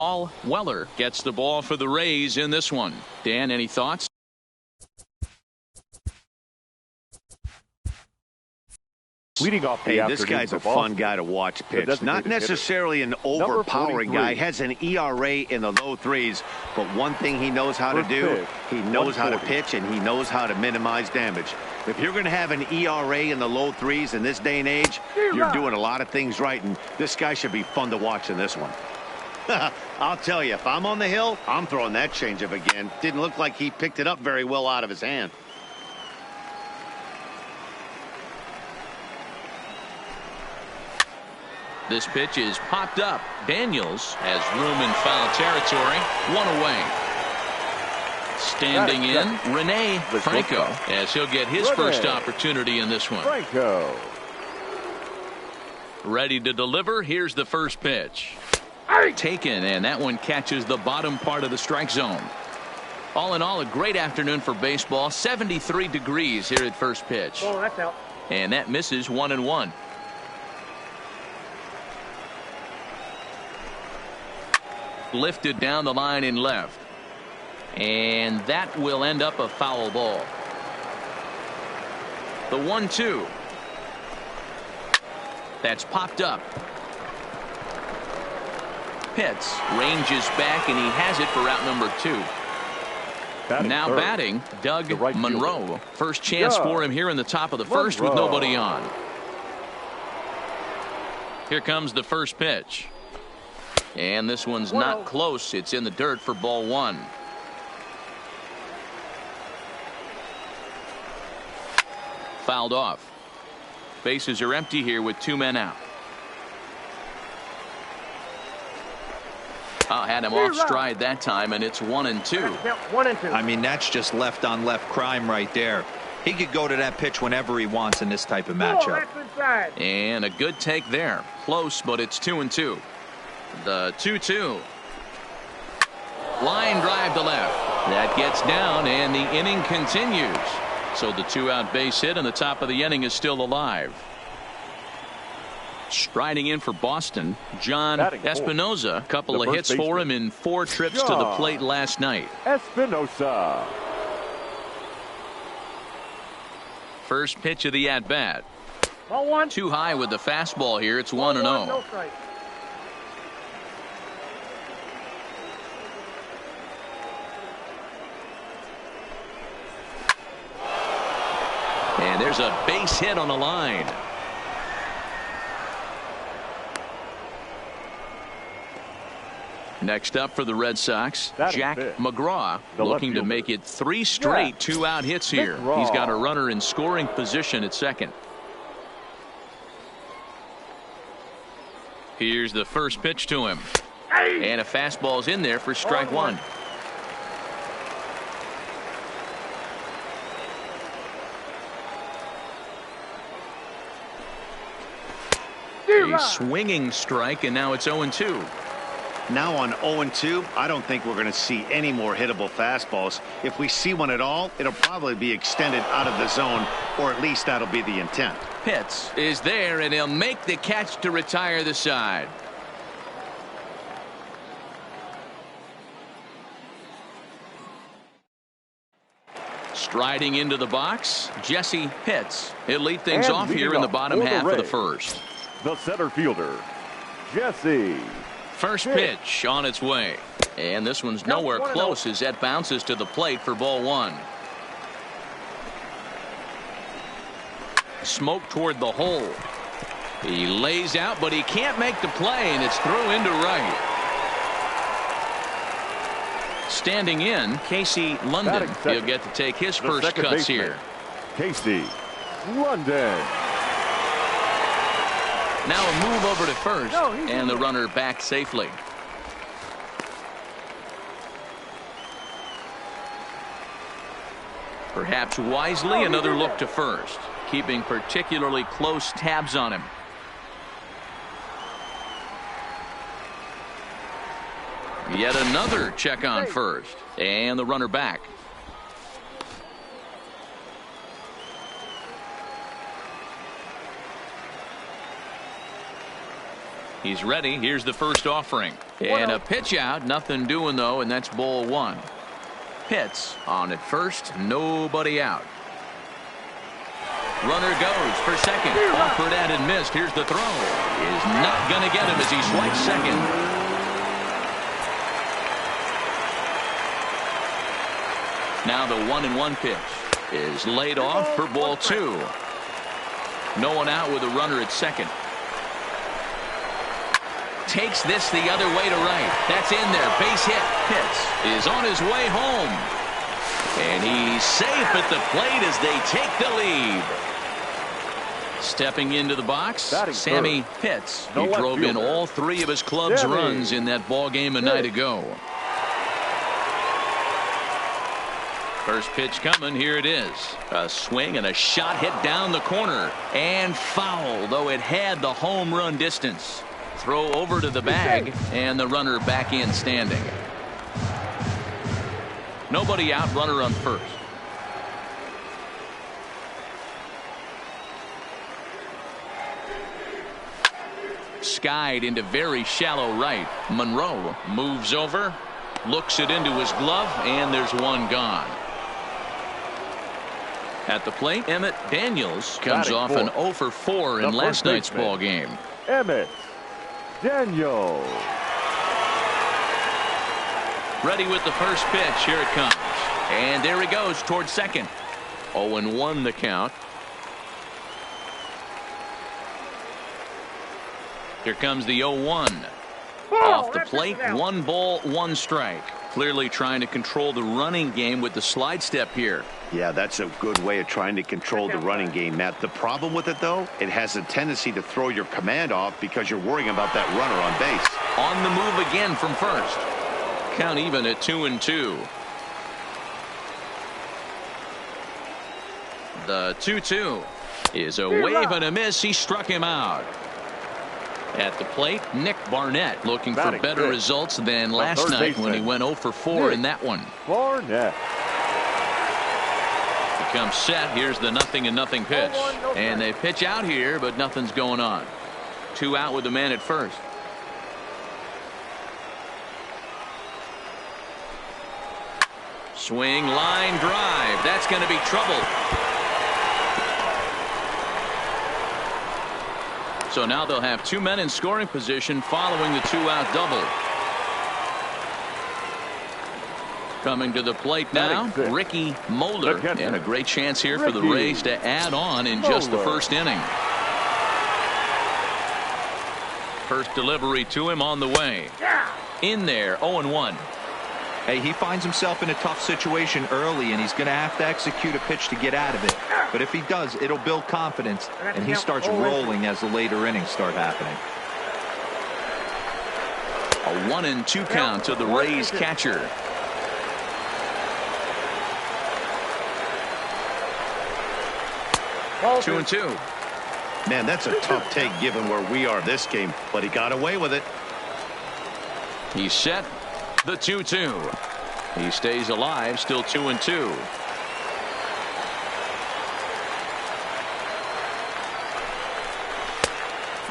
Paul Weller gets the ball for the Rays in this one. Dan, any thoughts? Leading off the this guy's a fun guy to watch pitch. Not necessarily an overpowering guy. Has an ERA in the low threes. But one thing he knows how to do, he knows how to pitch, and he knows how to minimize damage. If you're going to have an ERA in the low threes in this day and age, you're doing a lot of things right, and this guy should be fun to watch in this one. I'll tell you, if I'm on the hill, I'm throwing that changeup again. Didn't look like he picked it up very well out of his hand. This pitch is popped up. Daniels has room in foul territory. One away. Standing in, Rene Franco, as he'll get his first opportunity in this one. Franco. Ready to deliver. Here's the first pitch. Taken, and that one catches the bottom part of the strike zone. All in all, a great afternoon for baseball. 73 degrees here at first pitch. Oh, that's out. And that misses 1-1. Lifted down the line in left. And that will end up a foul ball. The 1-2. That's popped up. Pitts ranges back, and he has it for out number 2. Now batting, Doug Monroe. First chance for him here in the top of the first with nobody on. Here comes the first pitch. And this one's not close. It's in the dirt for ball 1. Fouled off. Bases are empty here with 2 men out. Had him off stride that time, and it's 1-2. 1-2. I mean, that's just left on left crime right there. He could go to that pitch whenever he wants in this type of matchup. And a good take there. Close, but it's 2-2. The 2-2. Line drive to left. That gets down, and the inning continues. So the 2-out base hit, and the top of the inning is still alive. Striding in for Boston, John Espinosa. A couple of hits for him in 4 trips to the plate last night. Espinosa. First pitch of the at-bat. Ball 1. Too high with the fastball here. It's 1-0. No strike. And there's a base hit on the line. Next up for the Red Sox, Jack McGraw, looking to make it 3 straight 2-out hits here. He's got a runner in scoring position at second. Here's the first pitch to him. And a fastball's in there for strike 1. A swinging strike, and now it's 0-2. Now on 0-2, I don't think we're going to see any more hittable fastballs. If we see one at all, it'll probably be extended out of the zone, or at least that'll be the intent. Pitts is there, and he'll make the catch to retire the side. Striding into the box, Jesse Pitts. He'll lead things off here in the bottom half of the first. The center fielder, Jesse. First pitch on its way. And this one's nowhere close as that bounces to the plate for ball 1. Smoke toward the hole. He lays out, but he can't make the play, and it's through into right. Standing in, Casey London. He'll get to take his first cuts here. Casey London. Now a move over to first, and the runner back safely. Perhaps wisely, another look to first, keeping particularly close tabs on him. Yet another check on first, and the runner back. He's ready. Here's the first offering. And a pitch out. Nothing doing, though, and that's ball one. Pitts on at first. Nobody out. Runner goes for second. Offered at and missed. Here's the throw. Is not going to get him as he swipes second. Now the 1-1 pitch is laid off for ball two. No one out with a runner at second. Takes this the other way to right. That's in there. Base hit. Pitts is on his way home. And he's safe at the plate as they take the lead. Stepping into the box, Sammy Pitts. He drove in all three of his club's runs in that ball game a night ago. First pitch coming. Here it is. A swing and a shot hit down the corner. And foul, though it had the home run distance. Throw over to the bag, and the runner back in standing. Nobody out, runner on first. Skied into very shallow right. Monroe moves over, looks it into his glove, and there's one gone. At the plate, Emmett Daniels comes off an 0 for 4 in last night's ball game. Emmett Daniels. Ready with the first pitch. Here it comes. And there he goes towards second. 0-1 the count. Here comes the 0-1. Off the plate, 1 ball, 1 strike. Clearly trying to control the running game with the slide step here. Yeah, that's a good way of trying to control the running game, Matt. The problem with it, though, it has a tendency to throw your command off because you're worrying about that runner on base. On the move again from first. Count even at 2-2. The 2-2 is a wave and a miss. He struck him out. At the plate, Nick Barnett looking for better results than last night when he went 0 for 4 in that one. Barnett. He comes set. Here's the 0-0 pitch. And they pitch out here, but nothing's going on. 2 out with the man at first. Swing, line drive. That's going to be trouble. So now they'll have 2 men in scoring position following the 2-out double. Coming to the plate now, Ricky Moeller. And a great chance here for the Rays to add on in just the first inning. First delivery to him on the way. In there, 0-1. Hey, he finds himself in a tough situation early, and he's going to have to execute a pitch to get out of it. But if he does, it'll build confidence, and he starts rolling as the later innings start happening. A 1-2 count to the Rays catcher. Ball 2-2. Man, that's a tough take given where we are this game, but he got away with it. He's set. The 2-2. He stays alive, still 2-2.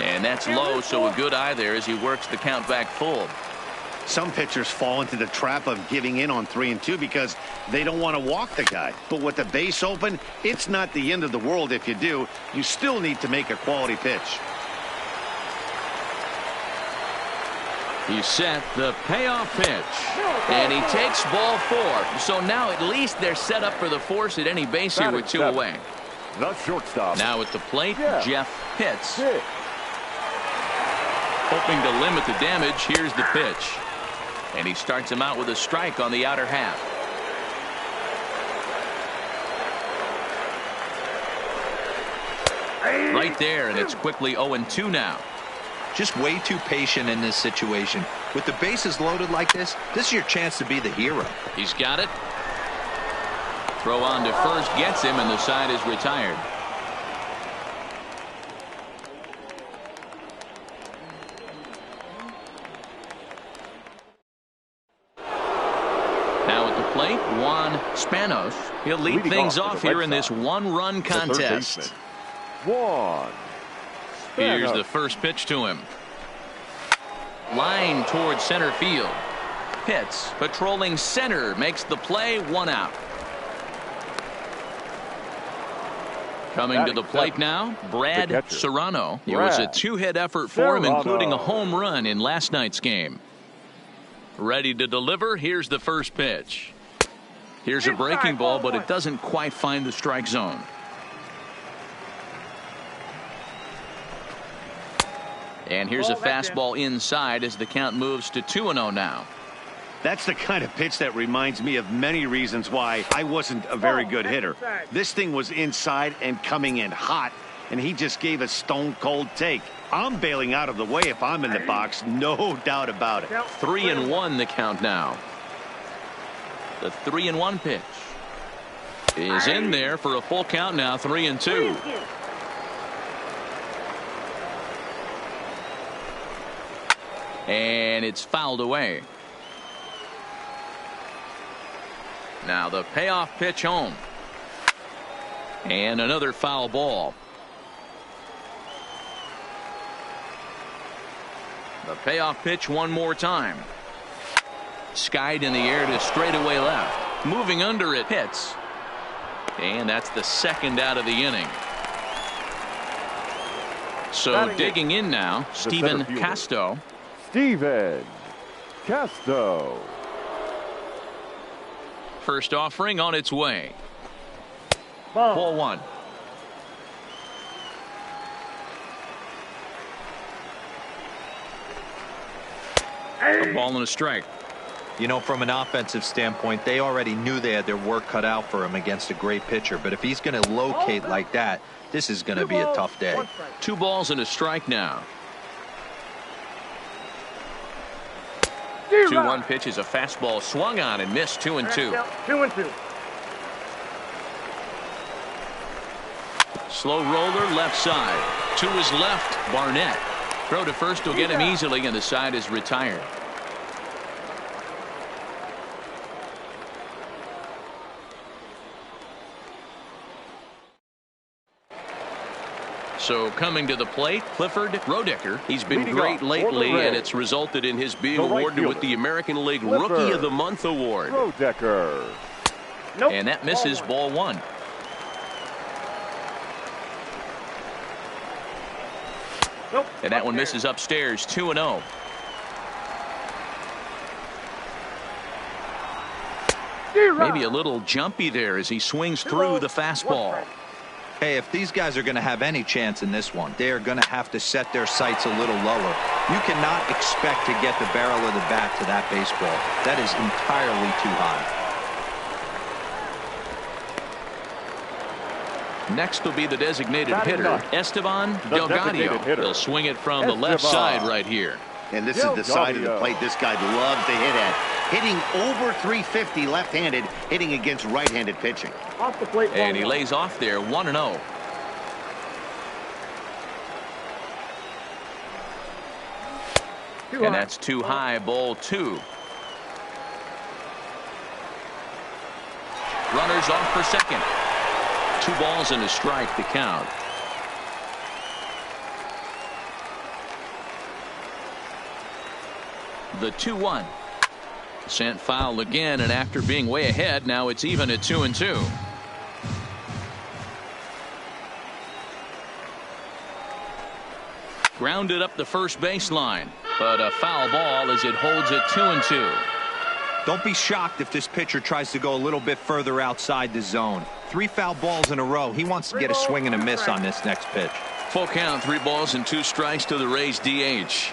And that's low, so a good eye there as he works the count back full. Some pitchers fall into the trap of giving in on 3-2 because they don't want to walk the guy. But with the base open, it's not the end of the world if you do. You still need to make a quality pitch. He's set the payoff pitch. And he takes ball 4. So now at least they're set up for the force at any base here with 2 away. The shortstop. Now at the plate, Jeff Pitts. Hoping to limit the damage. Here's the pitch. And he starts him out with a strike on the outer half. Right there, and it's quickly 0-2 now. Just way too patient in this situation. With the bases loaded like this is your chance to be the hero. He's got it. Throw on to first gets him, and the side is retired. Now at the plate, Juan Spanos. He'll lead things off here in this 1-run contest. Juan. Here's the first pitch to him. Line towards center field. Pitts patrolling center, makes the play, 1 out. Coming to the plate now, Brad Serrano. It was a 2-hit effort for him, including a home run in last night's game. Ready to deliver. Here's the first pitch. Here's a breaking ball, but it doesn't quite find the strike zone. And here's a fastball inside as the count moves to 2-0 now. That's the kind of pitch that reminds me of many reasons why I wasn't a very good hitter. This thing was inside and coming in hot, and he just gave a stone-cold take. I'm bailing out of the way if I'm in the box, no doubt about it. 3-1 the count now. The 3-1 pitch is in there for a full count now, 3-2. And it's fouled away. Now the payoff pitch home. And another foul ball. The payoff pitch one more time. Skied in the air to straightaway left. Moving under it, hits. And that's the second out of the inning. So digging in now, Steven Casto. Steven Casto. First offering on its way. Ball 1. A ball and a strike. You know, from an offensive standpoint, they already knew they had their work cut out for him against a great pitcher. But if he's going to locate like that, this is going to be a tough day. 2 balls and a strike now. 2-1 pitch is a fastball swung on and missed. 2-2. 2-2. Slow roller left side. To his left, Barnett. Throw to first will get him easily, and the side is retired. So coming to the plate, Clifford Rodecker. He's been great lately, and it's resulted in his being awarded with the American League Rookie of the Month award. Rodecker. And that misses, ball 1. And that one misses upstairs, 2-0. Maybe a little jumpy there as he swings through the fastball. Hey, if these guys are going to have any chance in this one, they are going to have to set their sights a little lower. You cannot expect to get the barrel of the bat to that baseball. That is entirely too high. Next will be the designated hitter, Esteban Delgado. He'll swing it from the left side right here. And this is the side of the plate this guy loves to hit at. Hitting over 350 left-handed, hitting against right-handed pitching. Off the plate. And he lays off there, 1-0. And that's too high, ball 2. Runners off for second. 2 balls and a strike to count. The 2-1. Sent foul again, and after being way ahead, now it's even at 2-2. Grounded up the first baseline, but a foul ball as it holds it 2-2. Don't be shocked if this pitcher tries to go a little bit further outside the zone. 3 foul balls in a row. He wants to get a swing and a miss on this next pitch. Full count, 3 balls and 2 strikes to the Rays DH.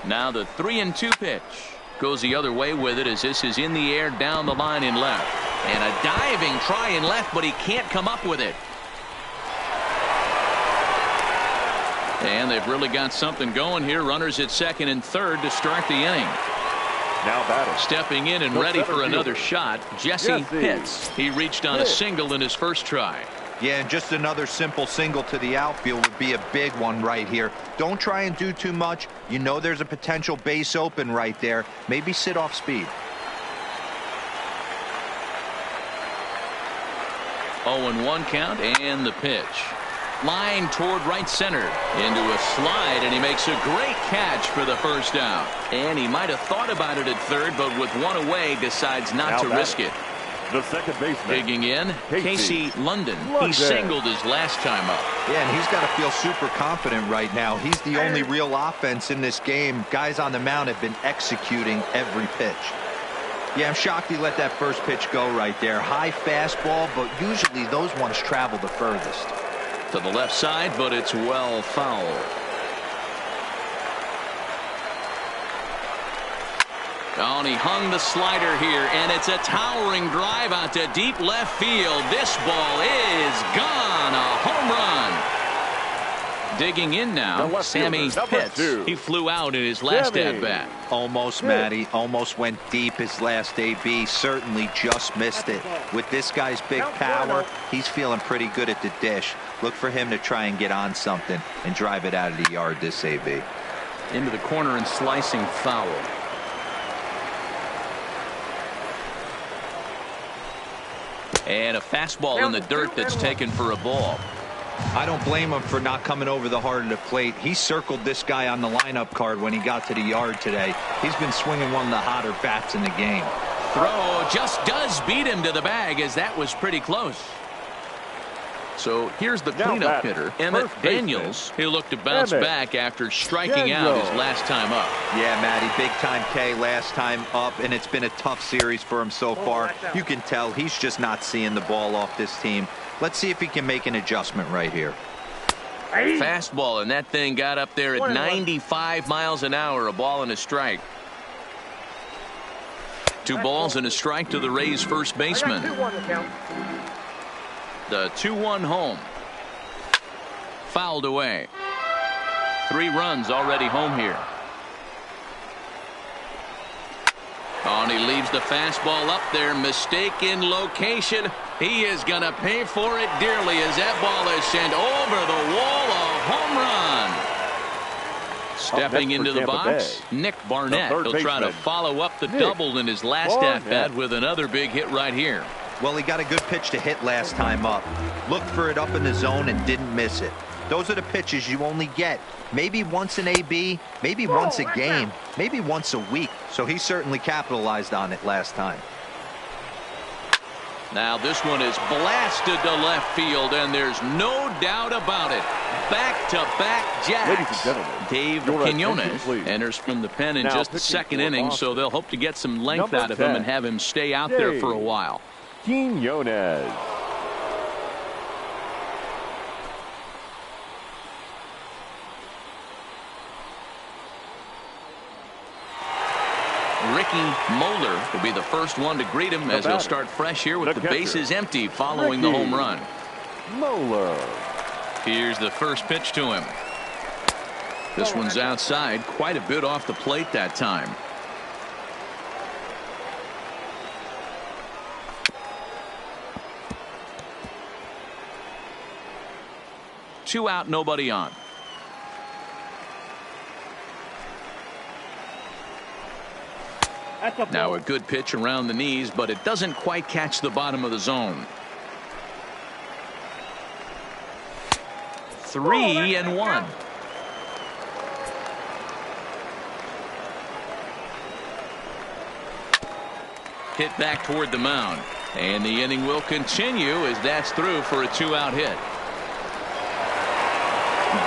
Now the 3-2 pitch. Goes the other way with it as this is in the air down the line in left. And a diving try in left, but he can't come up with it. And they've really got something going here. Runners at second and third to start the inning. Now batting. Stepping in and ready for another shot, Jesse Pitts. He reached on a single in his first try. Yeah, and just another simple single to the outfield would be a big one right here. Don't try and do too much. You know there's a potential base open right there. Maybe sit off speed. 0-1 count and the pitch. Line toward right center. Into a slide, and he makes a great catch for the first down. And he might have thought about it at third, but with one away, decides not to risk it. The second baseman. Digging in, Casey London. He singled his last time up. Yeah, and he's got to feel super confident right now. He's the only real offense in this game. Guys on the mound have been executing every pitch. Yeah, I'm shocked he let that first pitch go right there. High fastball, but usually those ones travel the furthest. To the left side, but it's well fouled. Oh, and he hung the slider here, and it's a towering drive out to deep left field. This ball is gone. A home run. Digging in now, Sammy Pitts. He flew out in his last at-bat. Almost, Matty. Almost went deep his last AB. Certainly just missed it. With this guy's big power, he's feeling pretty good at the dish. Look for him to try and get on something and drive it out of the yard this AB. Into the corner and slicing foul. And a fastball in the dirt that's taken for a ball. I don't blame him for not coming over the heart of the plate. He circled this guy on the lineup card when he got to the yard today. He's been swinging one of the hotter bats in the game. Throw just does beat him to the bag, as that was pretty close. So here's the cleanup hitter, Emmett Daniels. He looked to bounce back after striking out his last time up. Yeah, Matty, big time K last time up, and it's been a tough series for him so far. You can tell he's just not seeing the ball off this team. Let's see if he can make an adjustment right here. Fastball, and that thing got up there at 95 miles an hour, a ball and a strike. 2 balls and a strike to the Rays' first baseman. The 2-1 home. Fouled away. 3 runs already home here. Oh, and he leaves the fastball up there. Mistaken location. He is going to pay for it dearly as that ball is sent over the wall. A home run. Stepping into the box, Nick Barnett. He'll try to follow up the double in his last at-bat with another big hit right here. Well, he got a good pitch to hit last time up. Looked for it up in the zone and didn't miss it. Those are the pitches you only get maybe once an AB, maybe once a game, maybe once a week. So he certainly capitalized on it last time. Now this one is blasted to left field, and there's no doubt about it. Back-to-back jacks. Ladies and gentlemen, Dave Quinones enters from the pen in just the second inning, so they'll hope to get some length out of him and have him stay out there for a while. Quinones. Ricky Moeller will be the first one to greet him as he'll start fresh here with the bases empty following the home run. Moeller. Here's the first pitch to him. This one's outside, quite a bit off the plate that time. Two out, nobody on. Now a good pitch around the knees, but it doesn't quite catch the bottom of the zone. 3-1. Hit back toward the mound, and the inning will continue as that's through for a 2-out hit.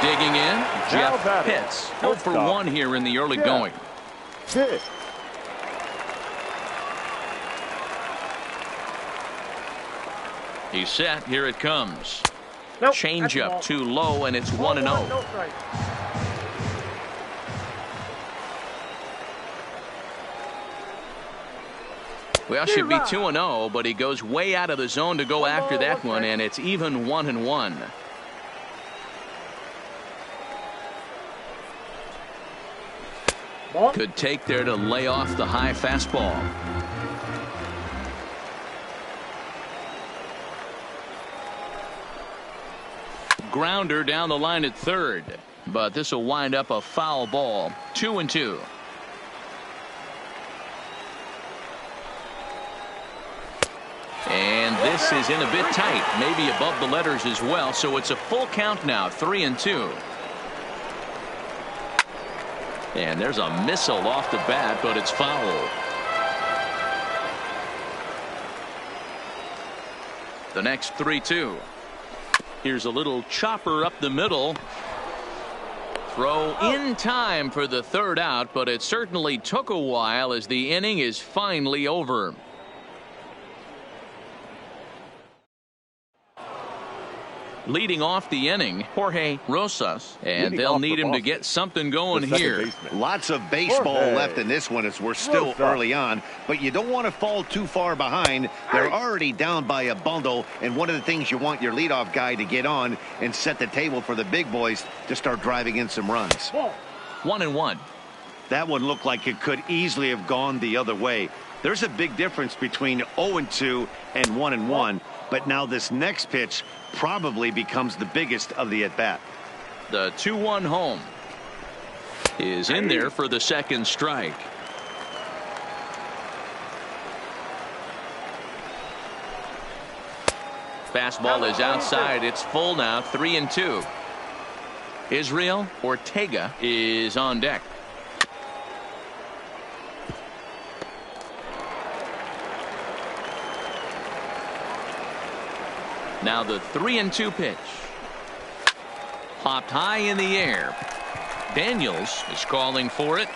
Digging in, Jeff Pitts. 0 for 1 here in the early going. Hit. He's set. Here it comes. Change up too low, and it's 1-0. Well, should be 2-0, but he goes way out of the zone to go after that one, and it's even 1-1. Good take there to lay off the high fastball. Grounder down the line at third, but this will wind up a foul ball. 2-2. And this this is in a bit tight, maybe above the letters as well, so it's a full count now, 3-2. And there's a missile off the bat, but it's foul. The next 3-2. Here's a little chopper up the middle. Throw in time for the third out, but it certainly took a while as the inning is finally over. Leading off the inning, Jorge Rosas, and they'll need him to get something going here. Lots of baseball left in this one as we're still early on, but you don't want to fall too far behind. They're already down by a bundle, and one of the things you want your leadoff guy to get on and set the table for the big boys to start driving in some runs. 1-1. That one looked like it could easily have gone the other way. There's a big difference between 0-2 and 1-1, but now this next pitch probably becomes the biggest of the at-bat. The 2-1 home is in there for the second strike. Fastball is outside. It's full now, 3-2. Israel Ortega is on deck. Now the 3-2 pitch. Popped high in the air. Daniels is calling for it.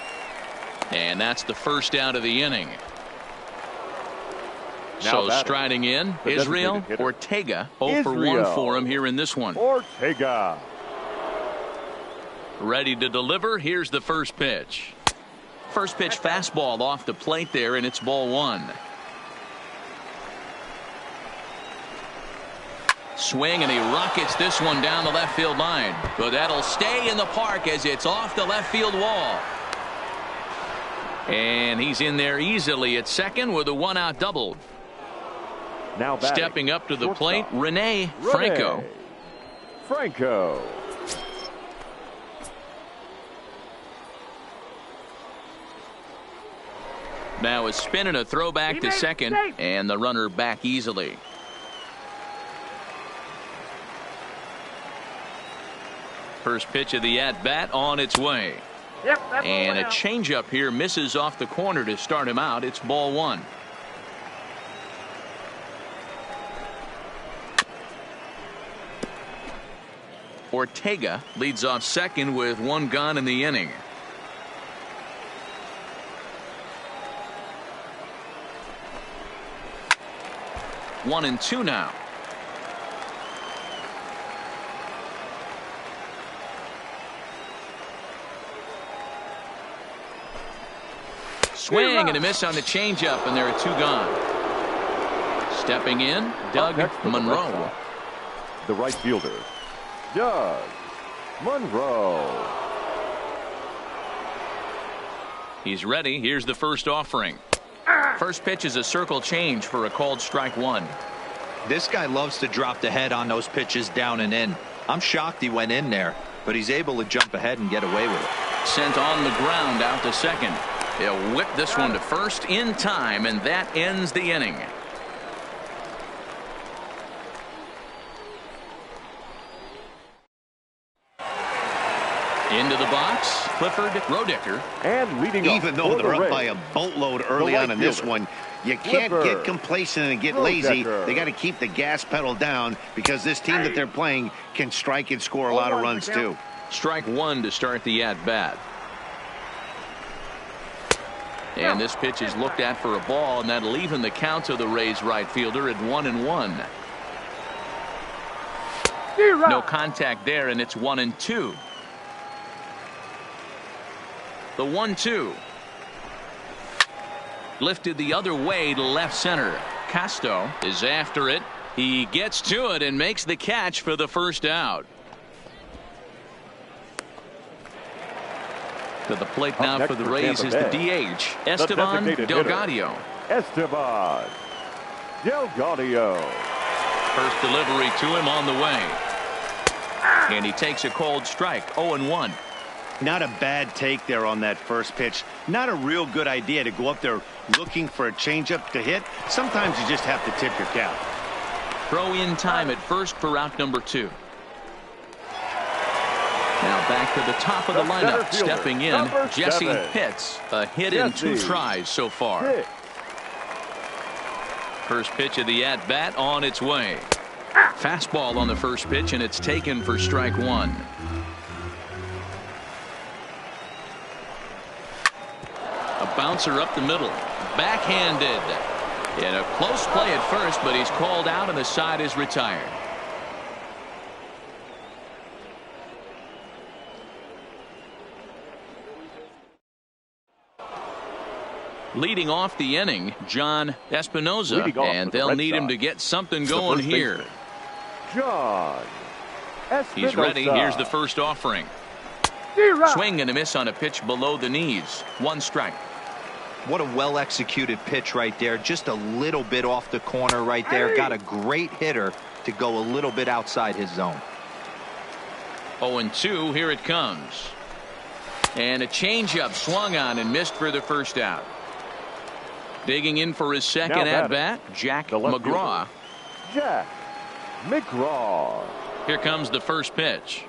And that's the first out of the inning. So striding in, Israel Ortega. 0 for 1 for him here in this one. Ortega. Ready to deliver. Here's the first pitch. First pitch fastball off the plate there, and it's ball 1. Swing, and he rockets this one down the left field line. But that'll stay in the park as it's off the left field wall. And he's in there easily at second with a 1-out double. Now stepping up to the plate, Rene Franco. Now a spin and a throwback to second, and the runner back easily. First pitch of the at-bat on its way. And a changeup here misses off the corner to start him out. It's ball 1. Ortega leads off second with 1 gone in the inning. One and 2 now. Swing and a miss on the changeup, and there are 2 gone. Stepping in, Doug Monroe. The right fielder, Doug Monroe. He's ready. Here's the first offering. First pitch is a circle change for a called strike 1. This guy loves to drop the head on those pitches down and in. I'm shocked he went in there, but he's able to jump ahead and get away with it. Sent on the ground out to second. He'll whip this one to first in time, and that ends the inning. Into the box, Clifford Rodecker. And leading even though they're up by a boatload early on in this one, you can't get complacent and get lazy. They got to keep the gas pedal down because this team that they're playing can strike and score a lot of runs too. Strike 1 to start the at-bat. And this pitch is looked at for a ball, and that'll even the count to the Rays right fielder at 1-1. No contact there, and it's 1-2. The 1-2. Lifted the other way to left center. Casto is after it. He gets to it and makes the catch for the first out. To the plate now for the Rays is the DH, Esteban Delgado. Esteban Delgado. First delivery to him on the way. And he takes a cold strike, 0-1. Not a bad take there on that first pitch. Not a real good idea to go up there looking for a changeup to hit. Sometimes you just have to tip your cap. Throw in time at first for out number 2. Now back to the top of the lineup. Stepping in, Jesse Pitts. A hit in 2 tries so far. First pitch of the at-bat on its way. Fastball on the first pitch, and it's taken for strike 1. A bouncer up the middle. Backhanded. In a close play at first, but he's called out and the side is retired. Leading off the inning, John Espinoza, and they'll need him to get something going here. John Espinoza. He's ready. Here's the first offering. Swing and a miss on a pitch below the knees. 1 strike. What a well-executed pitch right there. Just a little bit off the corner right there. Got a great hitter to go a little bit outside his zone. 0-2. Here it comes. And a changeup swung on and missed for the first out. Digging in for his second at-bat, Jack McGraw. Jack McGraw. Here comes the first pitch.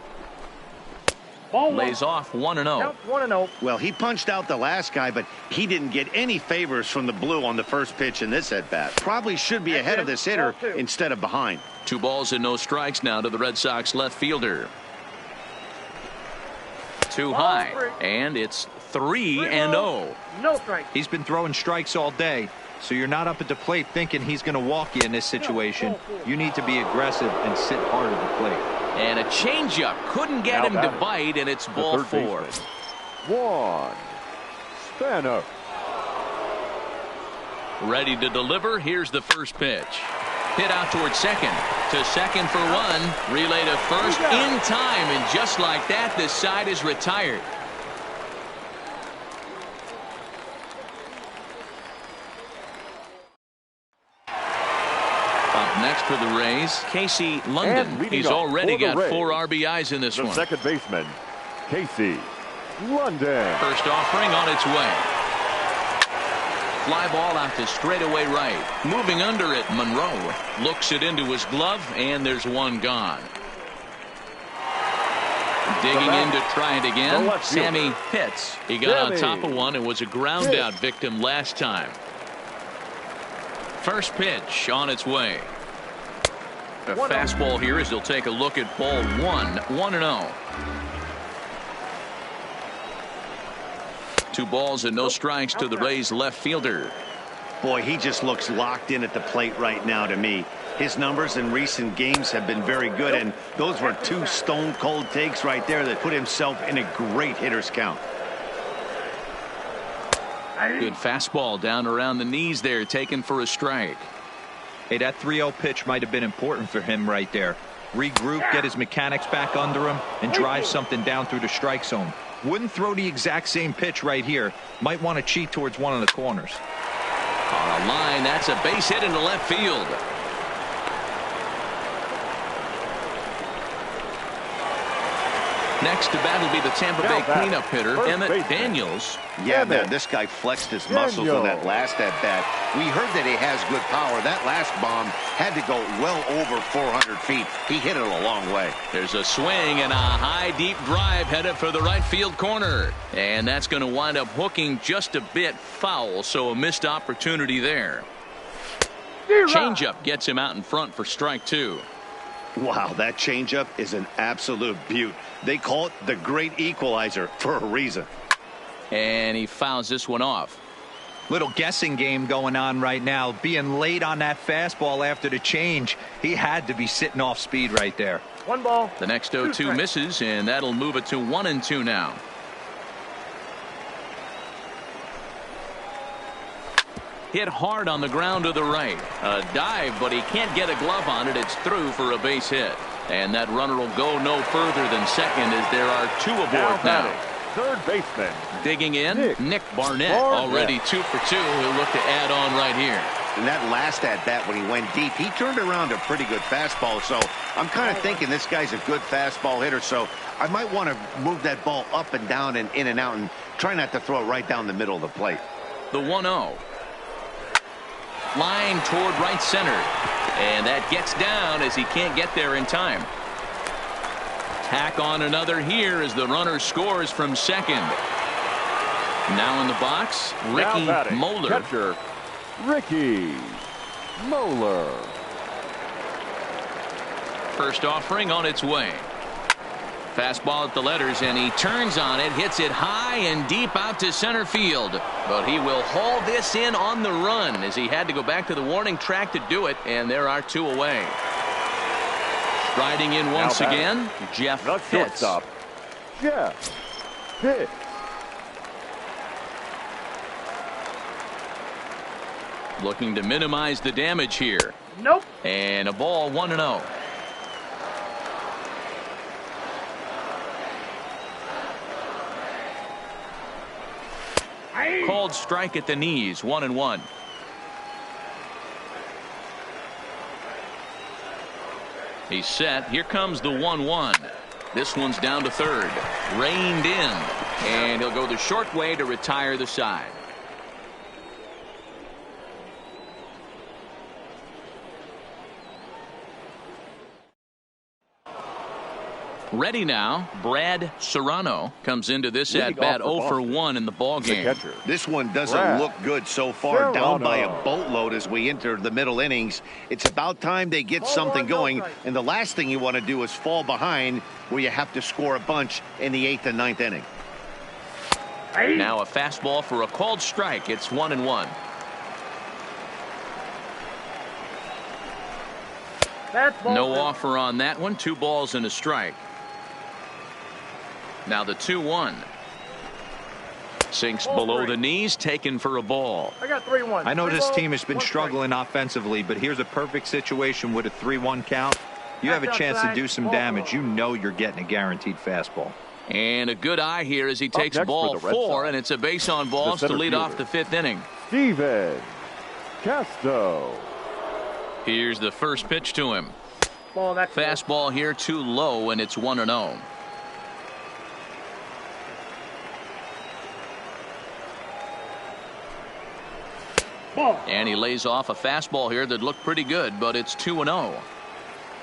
Lays off 1-0. 1-0. Well, he punched out the last guy, but he didn't get any favors from the blue on the first pitch in this at-bat. Probably should be ahead of this hitter instead of behind. 2 balls and no strikes now to the Red Sox left fielder. Too high, and it's 3-0. No strike. He's been throwing strikes all day, so you're not up at the plate thinking he's going to walk you in this situation. You need to be aggressive and sit hard at the plate. And a changeup couldn't get him to bite, and it's ball 4. Juan Spano. Ready to deliver. Here's the first pitch. Hit out towards second. To second for 1. Relay to first in time, and just like that, this side is retired. Next for the Rays, Casey London. He's already got 4 RBIs in this one. The second baseman, Casey London. First offering on its way. Fly ball out to straightaway right. Moving under it, Monroe looks it into his glove, and there's 1 gone. Digging in to try it again, Sammy Pitts. He got on top of one and was a ground out victim last time. First pitch on its way. A fastball here as he'll take a look at ball 1. 1-0. 2 balls and no strikes to the Rays left fielder. Boy, he just looks locked in at the plate right now to me. His numbers in recent games have been very good, and those were 2 stone-cold takes right there that put himself in a great hitter's count. Good fastball down around the knees there, taken for a strike. Hey, that 3-0 pitch might have been important for him right there. Regroup, get his mechanics back under him, and drive something down through the strike zone. Wouldn't throw the exact same pitch right here. Might want to cheat towards one of the corners. On a line, that's a base hit into left field. Next to bat will be the Tampa Bay cleanup hitter, Emmett Daniels. Yeah, man, this guy flexed his muscles on that last at-bat. We heard that he has good power. That last bomb had to go well over 400 feet. He hit it a long way. There's a swing and a high, deep drive headed for the right field corner. And that's going to wind up hooking just a bit foul, so a missed opportunity there. Changeup gets him out in front for strike 2. Wow, that changeup is an absolute beaut. They call it the great equalizer for a reason. And he fouls this one off. Little guessing game going on right now. Being late on that fastball after the change. He had to be sitting off speed right there. 1 ball. The next 0-2 misses, and that'll move it to 1-2 now. Hit hard on the ground to the right. A dive, but he can't get a glove on it. It's through for a base hit. And that runner will go no further than second as there are 2 aboard now. Third baseman. Digging in, Nick Barnett. Already 2 for 2. He'll look to add on right here. In that last at-bat when he went deep, he turned around a pretty good fastball. So I'm kind of thinking this guy's a good fastball hitter. So I might want to move that ball up and down and in and out and try not to throw it right down the middle of the plate. The 1-0. Line toward right center. And that gets down as he can't get there in time. Tack on another here as the runner scores from second. Now in the box, Ricky Moeller. Catcher, Ricky Moeller. First offering on its way. Fastball at the letters, and he turns on it, hits it high and deep out to center field. But he will haul this in on the run as he had to go back to the warning track to do it, and there are two away. Striding in once again, Jeff Pitts. Jeff Pitts. Looking to minimize the damage here. Nope. And a ball 1-0. Called strike at the knees, 1-1. He's set. Here comes the 1-1. This one's down to third. Reined in. And he'll go the short way to retire the side. Ready now, Brad Serrano comes into this at-bat 0 for 1 in the ballgame. This one doesn't look good so far, down by a boatload as we enter the middle innings. It's about time they get something going, and the last thing you want to do is fall behind where you have to score a bunch in the 8th and 9th inning. Now a fastball for a called strike. It's 1-1. No offer on that one. 2 balls and a strike. Now the 2-1. Sinks below the knees, taken for a ball. I got 3-1. I know this team has been struggling offensively, but here's a perfect situation with a 3-1 count. You have a chance to do some damage. You know you're getting a guaranteed fastball. And a good eye here as he takes ball 4, and it's a base on balls to lead off the 5th inning. Steven Casto. Here's the first pitch to him. Fastball here too low, and it's 1-0. And he lays off a fastball here that looked pretty good, but it's 2-0.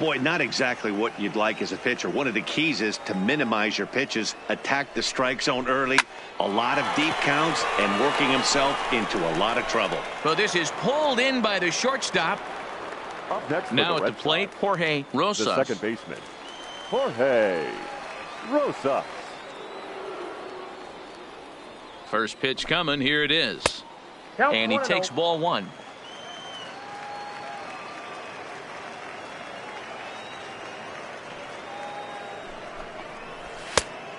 Boy, not exactly what you'd like as a pitcher. One of the keys is to minimize your pitches, attack the strike zone early, a lot of deep counts, and working himself into a lot of trouble. Well, this is pulled in by the shortstop. Up next now at the plate, Jorge Rosas. The second baseman, Jorge Rosas. First pitch coming. Here it is. And he takes ball 1.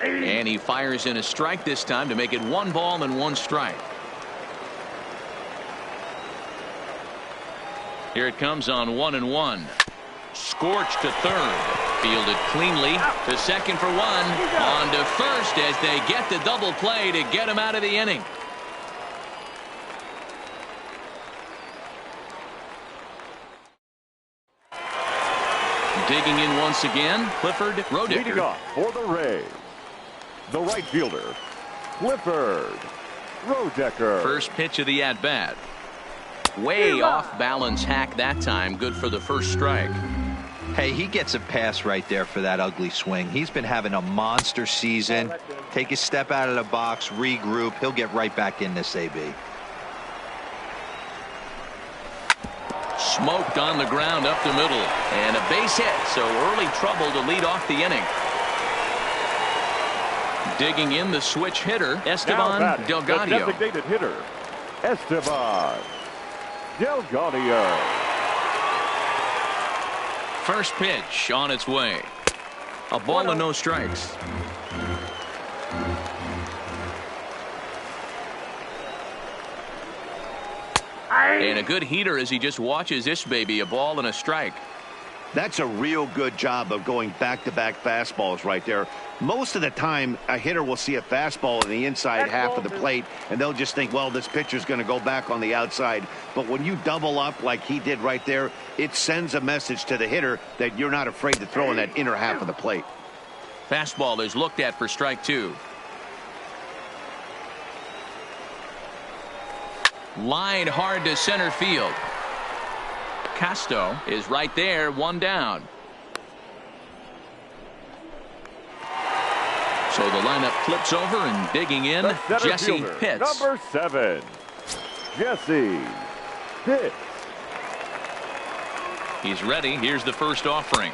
And he fires in a strike this time to make it 1 ball and 1 strike. Here it comes on 1-1. Scorched to third. Fielded cleanly to second for 1. On to first as they get the double play to get him out of the inning. Digging in once again, Clifford Rodicker. Leading off for the Rays, the right fielder, Clifford Rodicker. First pitch of the at-bat. Way off balance hack that time. Good for the first strike. Hey, he gets a pass right there for that ugly swing. He's been having a monster season. Take a step out of the box, regroup. He'll get right back in this AB. Smoked on the ground up the middle. And a base hit, so early trouble to lead off the inning. Digging in the switch hitter, Esteban Delgado. The designated hitter, Esteban Delgado. First pitch on its way. A ball and no strikes. And a good heater as he just watches this baby. A ball and a strike. That's a real good job of going back-to-back fastballs right there. Most of the time, a hitter will see a fastball in the inside half of the plate, and they'll just think, well, this pitcher's going to go back on the outside. But when you double up like he did right there, it sends a message to the hitter that you're not afraid to throw in that inner half of the plate. Fastball is looked at for strike 2. Line hard to center field. Casto is right there, one down. So the lineup flips over and digging in, Jesse Pitts. Number 7, Jesse Pitts. He's ready. Here's the first offering.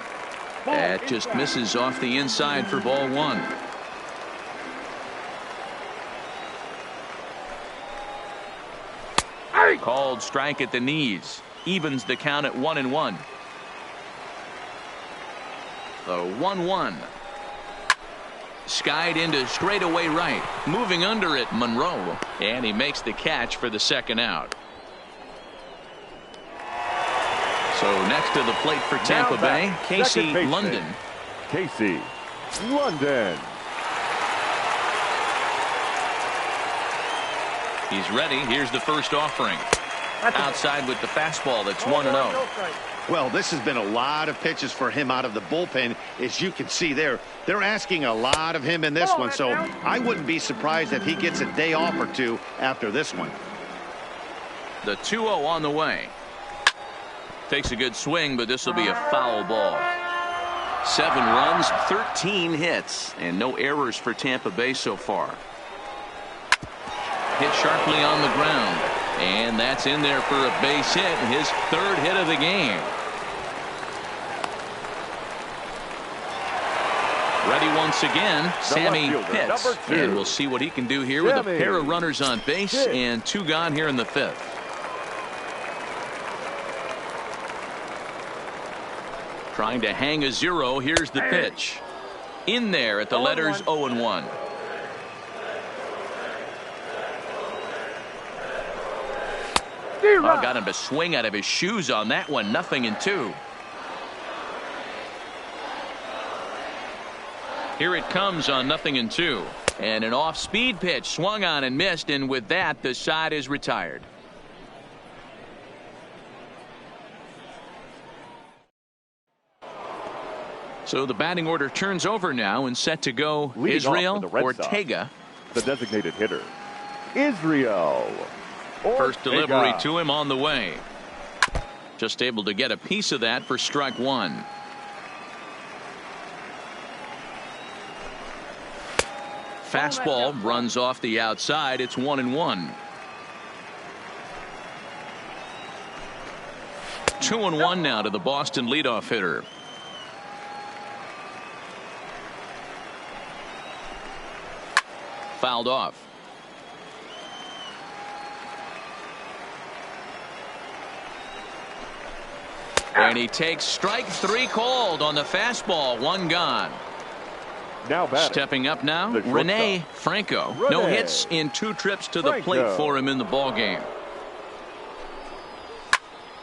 That just misses off the inside for ball one. Called strike at the knees. Evens the count at 1-1. The 1-1. Skied into straightaway right. Moving under it, Monroe. And he makes the catch for the second out. So next to the plate for Tampa Bay, Casey London. Casey London. He's ready. Here's the first offering. Outside with the fastball. That's 1-0. Well, this has been a lot of pitches for him out of the bullpen. As you can see there, they're asking a lot of him in this one. So I wouldn't be surprised if he gets a day off or two after this one. The 2-0 on the way. Takes a good swing, but this will be a foul ball. 7 runs, 13 hits, and no errors for Tampa Bay so far. Hit sharply on the ground, and that's in there for a base hit, his 3rd hit of the game. Ready once again, Sammy Pitts, and we'll see what he can do here with a pair of runners on base and 2 gone here in the 5th. Trying to hang a 0. Here's the pitch. In there at the letters 0-1. Oh, got him to swing out of his shoes on that one. 0-2. Here it comes on 0-2. And an off-speed pitch swung on and missed. And with that, the side is retired. So the batting order turns over now and set to go. Leading Israel Sox, Ortega. the designated hitter. Israel Ortega. First delivery to him on the way. Just able to get a piece of that for strike 1. Fastball runs off the outside. It's 1-1. 2-1 now to the Boston leadoff hitter. Fouled off. And he takes strike 3 called on the fastball. 1 gone. Now batting. Stepping up now, Rene Franco. No hits in 2 trips to the plate for him in the ball game.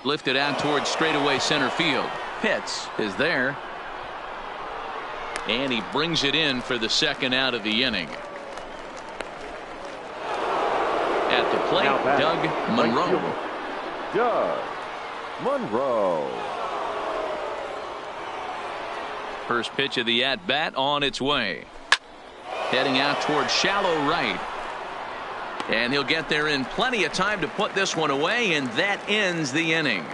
Lifted out towards straightaway center field. Pitts is there. And he brings it in for the second out of the inning. At the plate, Doug Monroe. Doug Monroe. First pitch of the at-bat on its way. Heading out towards shallow right. And he'll get there in plenty of time to put this one away, and that ends the inning.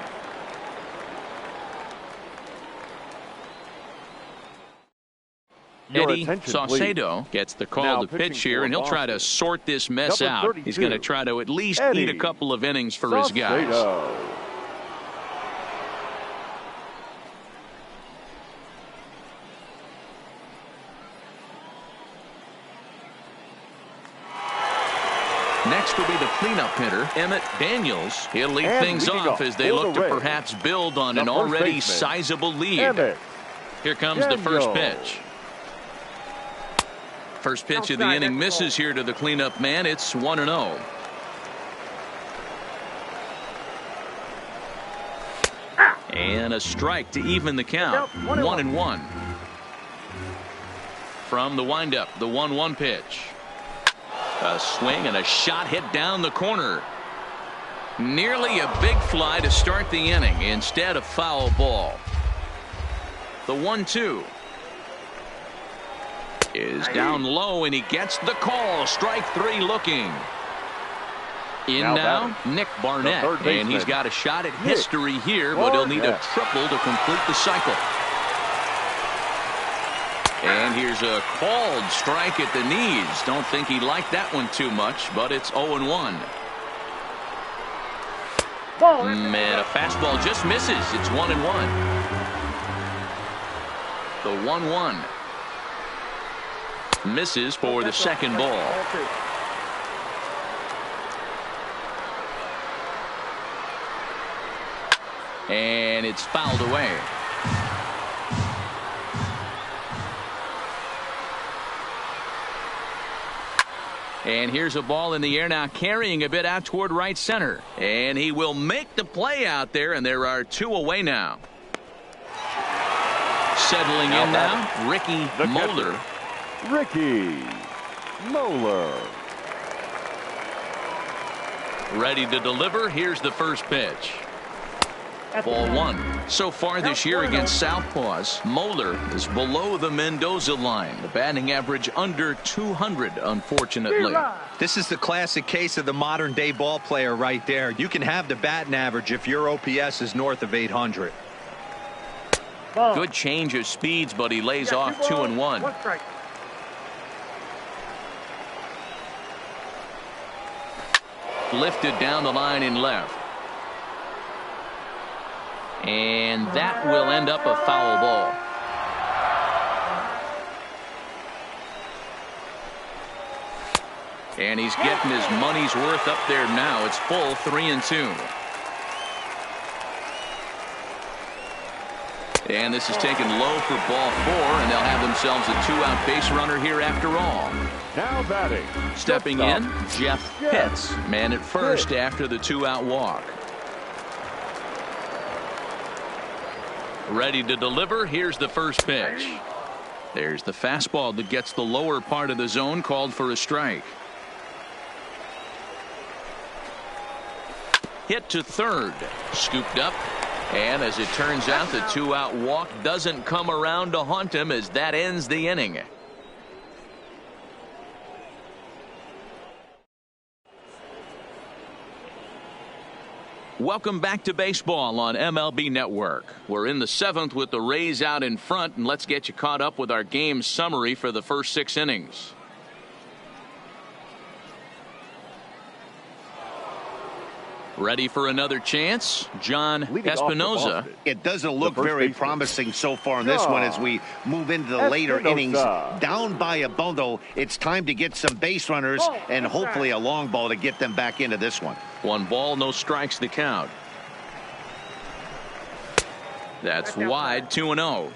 Eddie Saucedo gets the call to pitch here, and he'll try to sort this mess out. He's going to try to at least eat a couple of innings for his guys. Next will be the cleanup hitter, Emmett Daniels. He'll lead things off as they look to perhaps build on an already sizable lead. Here comes the first pitch. First pitch of the inning misses here to the cleanup man. It's 1-0. And a strike to even the count. 1-1. From the windup, the 1-1 pitch. A swing and a shot hit down the corner. Nearly a big fly to start the inning. Instead, a foul ball. The 1-2 is down low, and he gets the call. Strike 3 looking. Now Nick Barnett, and he's got a shot at history here, but he'll need a triple to complete the cycle. And here's a called strike at the knees. Don't think he liked that one too much, but it's 0-1. And a fastball just misses. It's 1-1. The 1-1 misses for the second ball. And it's fouled away. And here's a ball in the air now, carrying a bit out toward right center. And he will make the play out there, and there are 2 away now. Settling in now, Ricky Moeller. Ricky Moeller. Ready to deliver. Here's the first pitch. Ball 1. So far this year against Southpaws, Moeller is below the Mendoza line. The batting average under 200, unfortunately. This is the classic case of the modern day ball player right there. You can have the batting average if your OPS is north of 800. Good change of speeds, but he lays off 2-1. Lifted down the line in left. And that will end up a foul ball. And he's getting his money's worth up there now. It's full 3-2. And this is taken low for ball 4, and they'll have themselves a 2-out base runner here after all. Now batting. Stepping in, Jeff Pitts, man at first after the 2-out walk. Ready to deliver. Here's the first pitch. There's the fastball that gets the lower part of the zone, called for a strike. Hit to third. Scooped up. And as it turns out, the 2-out walk doesn't come around to haunt him, as that ends the inning. Welcome back to baseball on MLB Network. We're in the 7th with the Rays out in front, and let's get you caught up with our game summary for the first 6 innings. Ready for another chance? John Espinoza. It doesn't look very promising so far in this one as we move into the later innings. Down by a bundle, it's time to get some base runners and hopefully a long ball to get them back into this one. 1 ball, no strikes the count. That's wide, 2-0.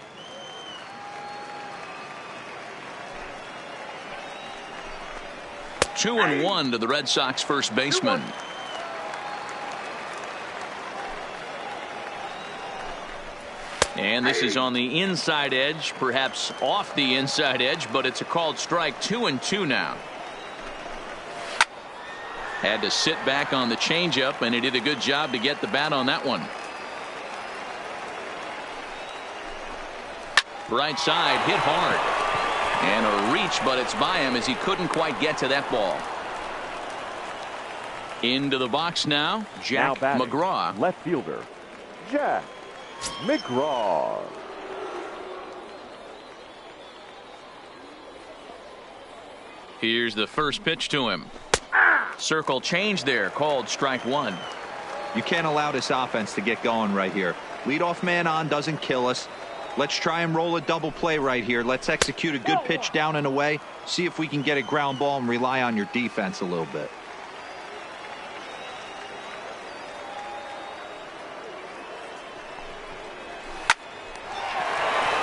Two and 1 to the Red Sox first baseman. And this is on the inside edge, perhaps off the inside edge, but it's a called strike. 2-2 now. Had to sit back on the changeup, and he did a good job to get the bat on that one. Right side, hit hard. And a reach, but it's by him as he couldn't quite get to that ball. Into the box now, Jack McGraw. Left fielder, Jack McGraw. Here's the first pitch to him. Circle change there, called strike 1. You can't allow this offense to get going right here. Leadoff man on doesn't kill us. Let's try and roll a double play right here. Let's execute a good pitch down and away. See if we can get a ground ball and rely on your defense a little bit.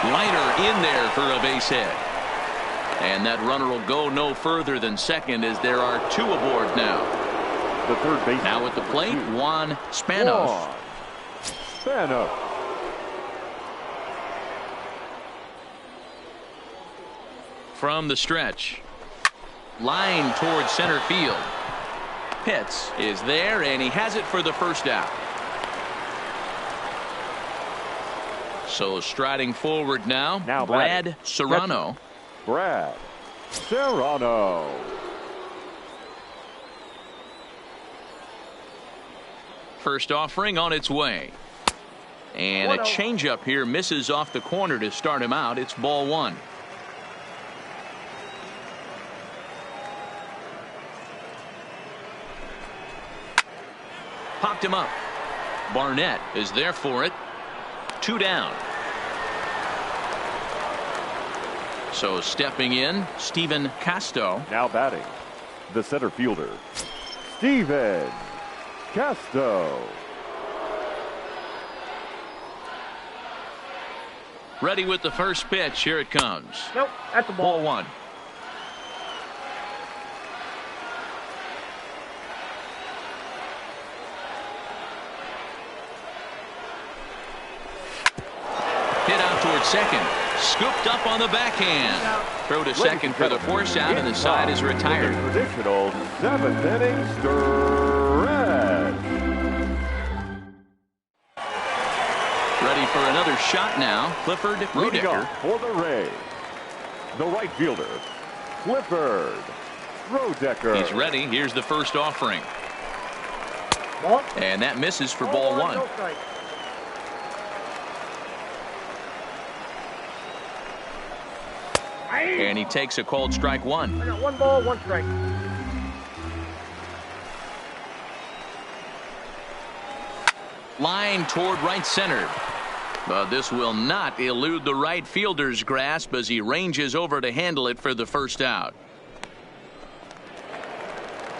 Liner in there for a base hit. And that runner will go no further than second as there are 2 aboard now. The third base. Now at the plate, Juan Spanos. Spanos. From the stretch. Line towards center field. Pitts is there, and he has it for the first out. So striding forward now Brad Serrano. Brad Serrano. First offering on its way. And a changeup here misses off the corner to start him out. It's ball one. Popped him up. Barnett is there for it. 2 down. So stepping in, Stephen Casto. Now batting, the center fielder, Stephen Casto. Ready with the first pitch. Here it comes. Nope, that's the ball. Ball one. Hit out towards second. Scooped up on the backhand. Throw to second for the force out, and the side is retired. Traditional 7th inning stretch. Ready for another shot now. Clifford Leading Rodecker. off for the Rays, the right fielder, Clifford Rodecker. He's ready. Here's the first offering. Ball. And that misses for ball one. No strike. And he takes a called strike one. I got 1 ball, 1 strike. Line toward right center. But this will not elude the right fielder's grasp as he ranges over to handle it for the first out.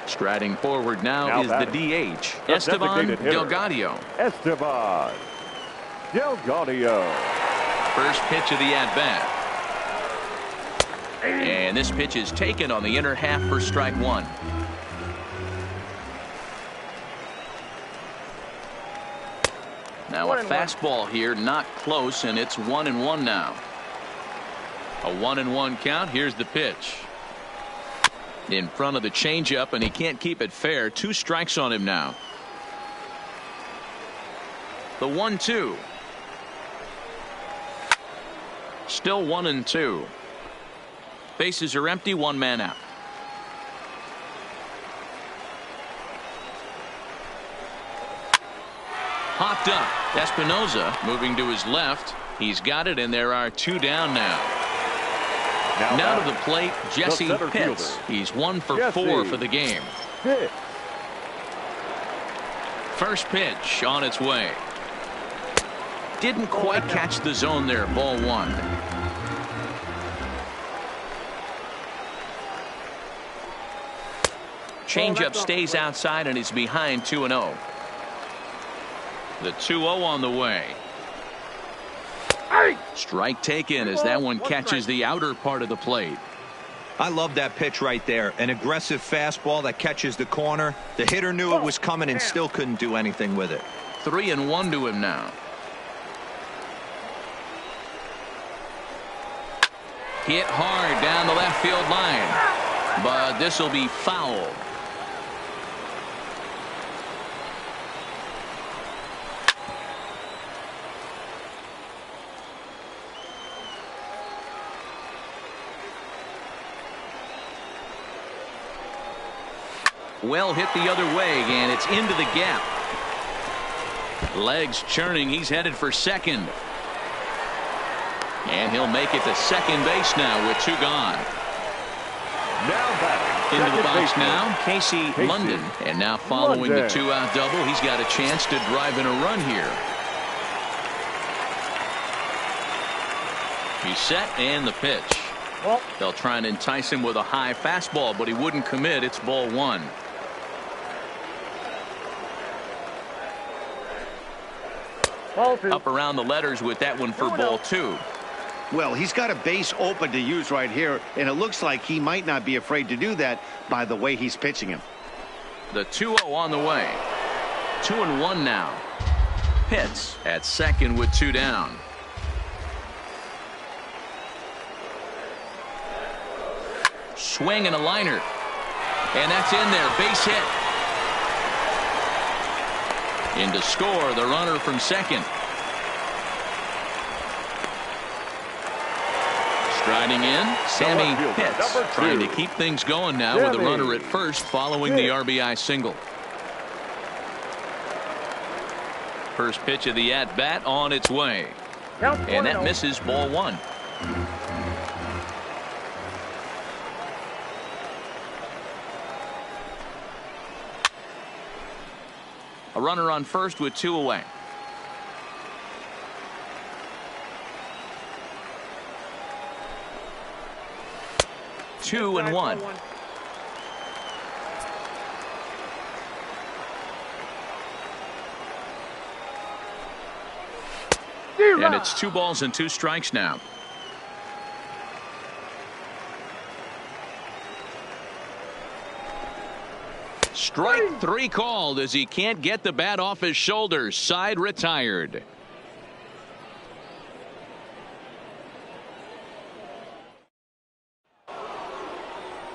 Striding forward now is batting, the DH, the Esteban designated hitter, Delgado. Esteban Delgado. First pitch of the at-bat. And this pitch is taken on the inner half for strike one. Now a fastball here, not close, and it's 1-1 now. A 1-1 count. Here's the pitch. In front of the changeup, and he can't keep it fair. 2 strikes on him now. The 1-2. Still 1-2. Bases are empty, 1 man out. Popped up. Espinoza moving to his left. He's got it, and there are 2 down now. Now to the plate, Jesse Pitts. He's 1 for 4 for the game. Pitts. First pitch on its way. Didn't quite catch the zone there. Ball one. Changeup stays outside, and he's behind 2-0. The 2-0 on the way. Strike taken as that one catches the outer part of the plate. I love that pitch right there. An aggressive fastball that catches the corner. The hitter knew it was coming and still couldn't do anything with it. 3-1 to him now. Hit hard down the left field line, but this will be foul. Well hit the other way, and it's into the gap. Legs churning. He's headed for second. And he'll make it to second base now with 2 gone. Now batting, Into the box baseman, now, Casey London. And now following the 2-out double, he's got a chance to drive in a run here. He's set, and the pitch. They'll try and entice him with a high fastball, but he wouldn't commit. It's ball one. Up around the letters with that one for ball two. Well, he's got a base open to use right here, and it looks like he might not be afraid to do that by the way he's pitching him. The 2-0 on the way. 2-1 now. Pitts at second with 2 down. Swing and a liner. And that's in there. Base hit. In to score, the runner from second. Striding in, Sammy Pitts, trying to keep things going now with a runner at first following the RBI single. first pitch of the at-bat on its way. And that misses, ball one. A runner on first with 2 away. Two and one. And it's 2 balls and 2 strikes now. Strike 3 called as he can't get the bat off his shoulders. Side retired.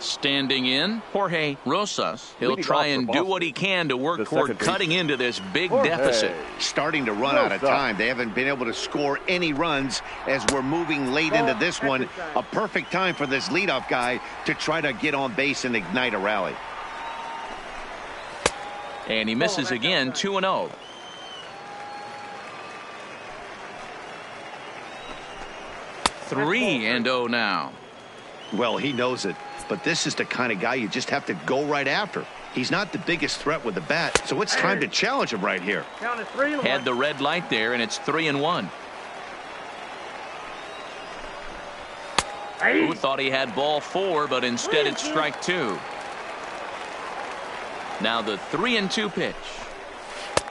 Standing in, Jorge Rosas. He'll try and do what he can to work toward cutting into this big deficit. Starting to run out of time. They haven't been able to score any runs as we're moving late into this one. A perfect time for this leadoff guy to try to get on base and ignite a rally. And he misses again, 2-0. Three and 0 now. Well, he knows it, but this is the kind of guy you just have to go right after. He's not the biggest threat with the bat, so it's time to challenge him right here. Had the red light there, and it's 3-1. Who thought he had ball 4, but instead it's strike 2. Now the 3-2 pitch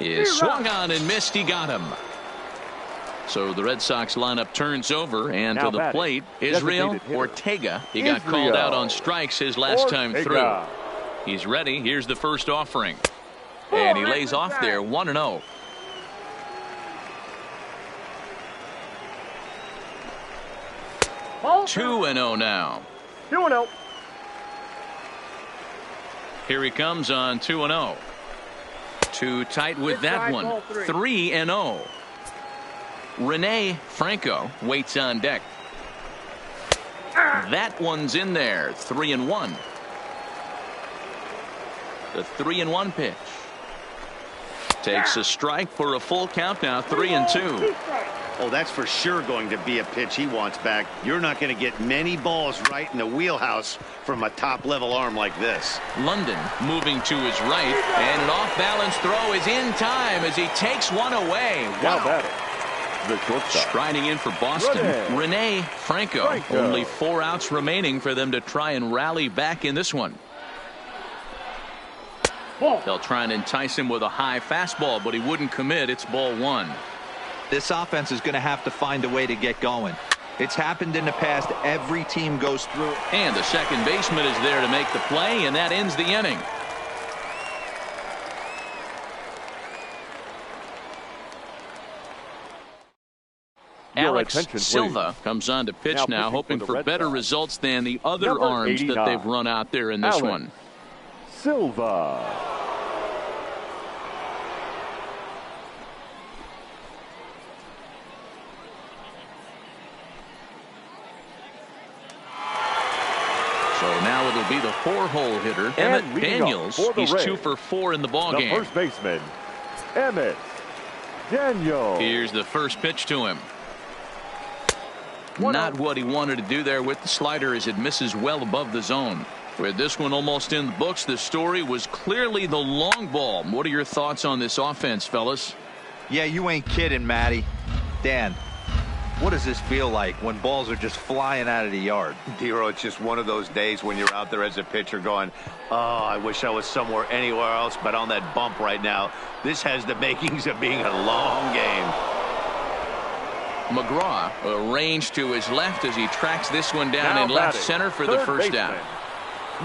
is swung on and missed. He got him. So the Red Sox lineup turns over, and to the plate, Israel Ortega. He got called out on strikes his last time through. He's ready. Here's the first offering. And he lays off there, 1-0. Ball 2-0 now. 2-0. Here he comes on 2-0. Too tight with that one. 3-0. Rene Franco waits on deck. That one's in there. 3-1. The 3-1 pitch takes a strike for a full count now. 3-2. Oh, that's for sure going to be a pitch he wants back. You're not going to get many balls right in the wheelhouse from a top-level arm like this. London moving to his right, and an off-balance throw is in time as he takes one away. Wow. Striding in for Boston, Rene Franco. Only 4 outs remaining for them to try and rally back in this one. They'll try and entice him with a high fastball, but he wouldn't commit. It's ball 1. This offense is going to have to find a way to get going. It's happened in the past. Every team goes through. And the second baseman is there to make the play, and that ends the inning. Alex Silva comes on to pitch now, hoping for better results than the other arms that they've run out there in this one. Silva. So now it'll be the 4-hole hitter, Emmett Daniels. He's 2 for 4 in the ballgame. The first baseman, Emmett Daniels. Here's the first pitch to him. Not what he wanted to do there with the slider as it misses well above the zone. With this one almost in the books, the story was clearly the long ball. What are your thoughts on this offense, fellas? Yeah, you ain't kidding, Matty. Dan, what does this feel like when balls are just flying out of the yard? Dero, it's just one of those days when you're out there as a pitcher going, oh, I wish I was somewhere anywhere else but on that bump right now. This has the makings of being a long game. McGraw arranged to his left as he tracks this one down in left center for the first down.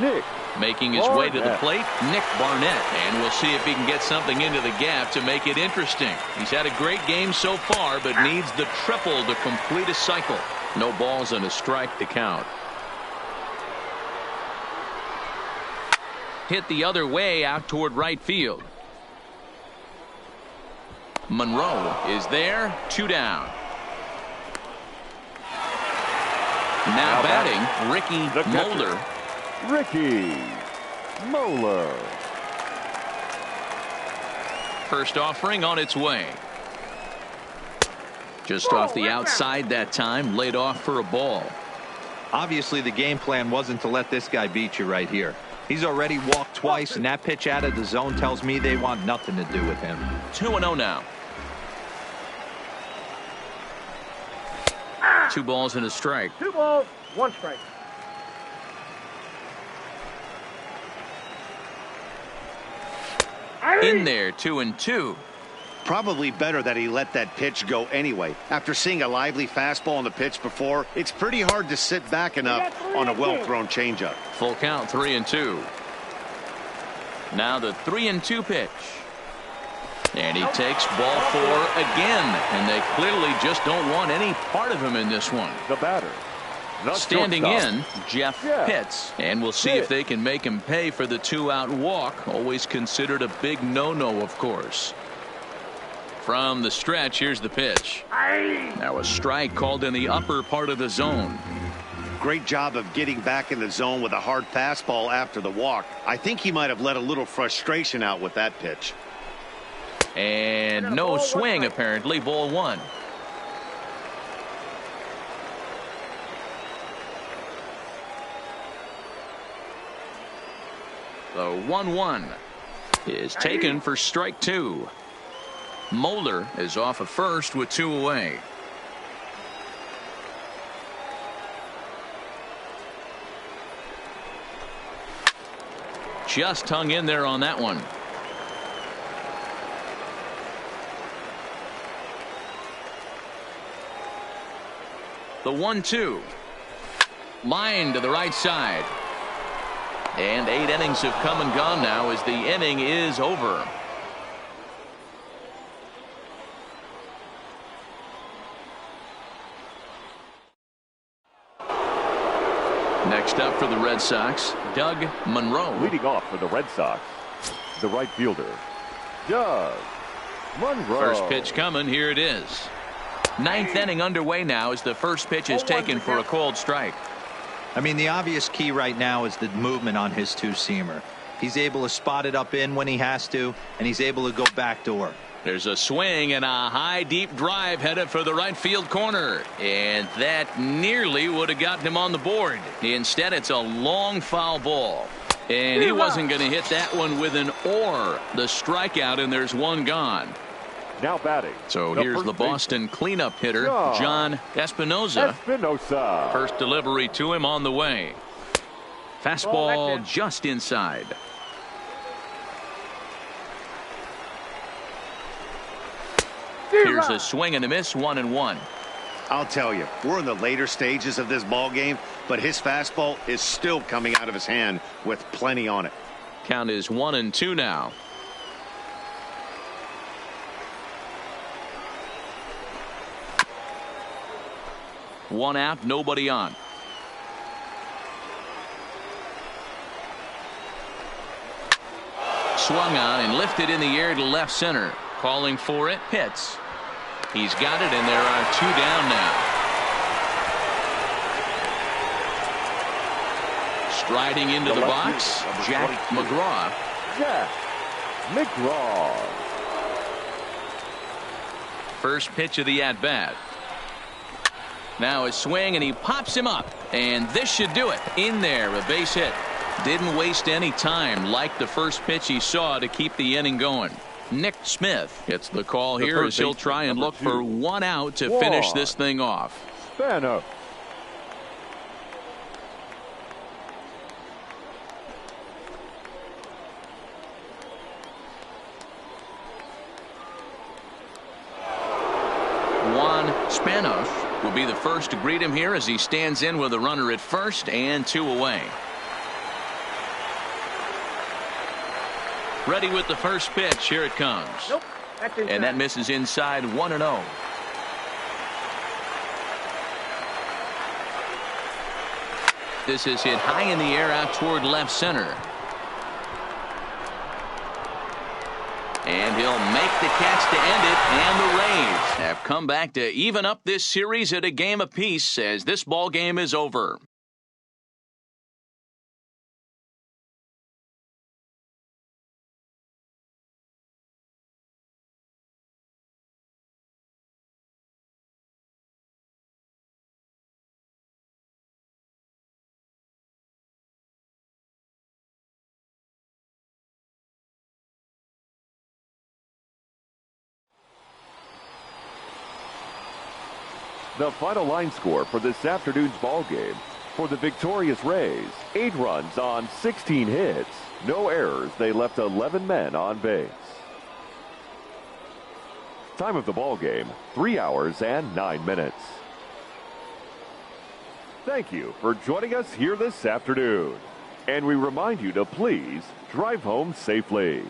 Nick making his way to the plate, Nick Barnett, and we'll see if he can get something into the gap to make it interesting. He's had a great game so far, but needs the triple to complete a cycle. No balls and a strike to count. Hit the other way out toward right field. Monroe is there, 2 down. Now batting, Ricky Moeller. Ricky Moeller. First offering on its way. Just off the outside that time, laid off for a ball. Obviously, the game plan wasn't to let this guy beat you right here. He's already walked twice, and that pitch out of the zone tells me they want nothing to do with him. 2-0 now. 2 balls and a strike. 2 balls, 1 strike. In there, 2-2. Probably better that he let that pitch go anyway. After seeing a lively fastball on the pitch before, it's pretty hard to sit back enough on a well-thrown changeup. Full count, 3-2. Now the 3-2 pitch. And he takes ball 4 again. And they clearly just don't want any part of him in this one. The batter. Standing in, Jeff Pitts. And we'll see if they can make him pay for the 2-out walk. Always considered a big no-no, of course. From the stretch, here's the pitch. Now a strike called in the upper part of the zone. Great job of getting back in the zone with a hard fastball after the walk. I think he might have let a little frustration out with that pitch. And no swing, apparently. Ball 1. The 1-1 is taken for strike 2. Moeller is off of first with 2 away. Just hung in there on that one. The 1-2. Line to the right side. And 8 innings have come and gone now as the inning is over. Next up for the Red Sox, Doug Monroe. Leading off for the Red Sox, the right fielder, Doug Monroe. First pitch coming. Here it is. 9th inning underway now as the first pitch is taken for a called strike. I mean, the obvious key right now is the movement on his 2-seamer. He's able to spot it up in when he has to, and he's able to go backdoor. There's a swing and a high deep drive headed for the right field corner, and that nearly would have gotten him on the board. Instead, it's a long foul ball, and he wasn't going to hit that one with an or. The strikeout, and there's one gone. Now batting. So here's the Boston cleanup hitter, John Espinosa. First delivery to him on the way. Fastball just inside. Here's a swing and a miss, 1-1. I'll tell you, we're in the later stages of this ball game, but his fastball is still coming out of his hand with plenty on it. Count is 1-2 now. One out, nobody on. Swung on and lifted in the air to left center. Calling for it, Pitts. He's got it, and there are 2 down now. Striding into the box, Jack McGraw. Jack McGraw. First pitch of the at-bat. Now a swing, and he pops him up. And this should do it. In there, a base hit. Didn't waste any time like the first pitch he saw to keep the inning going. Nick Smith gets the call here as he'll try and look for 1 out to finish this thing off. Spano. Juan Spanos will be the first to greet him here as he stands in with a runner at first and 2 away. Ready with the first pitch. Here it comes. Nope, that's inside. And that misses inside, 1-0. This is hit high in the air out toward left center. And he'll make the catch to end it, and the Rays have come back to even up this series at a game apiece as this ball game is over. The final line score for this afternoon's ball game: for the victorious Rays, 8 runs on 16 hits. No errors. They left 11 men on base. Time of the ball game, 3 hours and 9 minutes. Thank you for joining us here this afternoon. And we remind you to please drive home safely.